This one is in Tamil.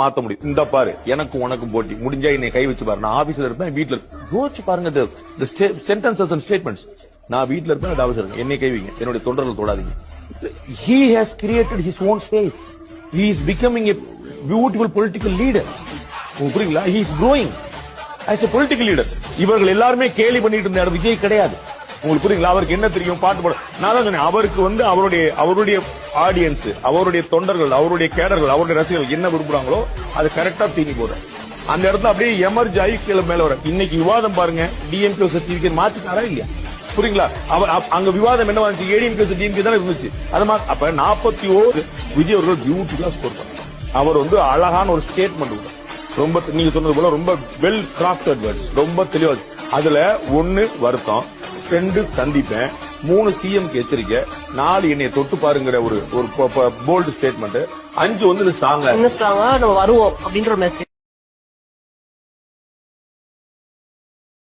மாத்த முடியும். இந்த பாரு எனக்கு உனக்கும் போட்டி முடிஞ்சா என்னை கை வச்சு பாரு. நான் ஆபீஸ்ல இருப்பேன், வீட்டுல யோசிச்சு பாருங்க. Sentences and statements. நான் வீட்டுல இருப்பேன், அது அவசரம். என்னை கை வைங்க, என்னுடைய தொண்டர்கள் தொடாதீங்க. He has created his own space. He is becoming a beautiful political leader. புரியுங்களா? He is growing as a political leader. இவர்கள் எல்லாருமே கேலி பண்ணிட்டு இருந்த விஜய் கிடையாது. உங்களுக்கு புரியுங்களா? அவருக்கு என்ன தெரியும்? பாட்டு பாட. நான் தான் சொன்னேன், அவருக்கு அவருடைய ஆடியன்ஸ், அவருடைய தொண்டர்கள், அவருடைய கேடர்கள், அவருடைய ரசிகர்கள் என்ன விரும்புறாங்களோ அது கரெக்டா தீனி போற அந்த இடத்துல அப்படியே எமர்ஜ் ஆகி கீழே மேல வர. இன்னைக்கு விவாதம் பாருங்க, டிஎம்கே சர்டிபிகேட் மாத்திட்டாரா இல்லையா? புரியுங்களா? அங்க விவாதம் என்ன வந்துச்சு? ஏடிஎம்கே டிஎம்கே தான் இருந்துச்சு. அப்ப 41 விஜய் அவர்கள் பியூட்டிஃபுல்லா ஸ்கோர் பண்ணார். அவர் அழகான ஒரு ஸ்டேட்மெண்ட், ரொம்ப நீங்க சொன்னது போல ரொம்ப வெல் கிராஃப்டட் வேர்ட்ஸ், ரொம்ப தெளிவா. அதுல 1 வருத்தம், 2 சந்திப்பேன், 3 சிஎம்க்கு எச்சரிக்கை, 4 என்னைய தொட்டு பாருங்கிற ஒரு போல்டு ஸ்டேட்மெண்ட், 5 ஸ்ட்ராங்கா நம்ம வருவோம் அப்படின்ற மெசேஜ்.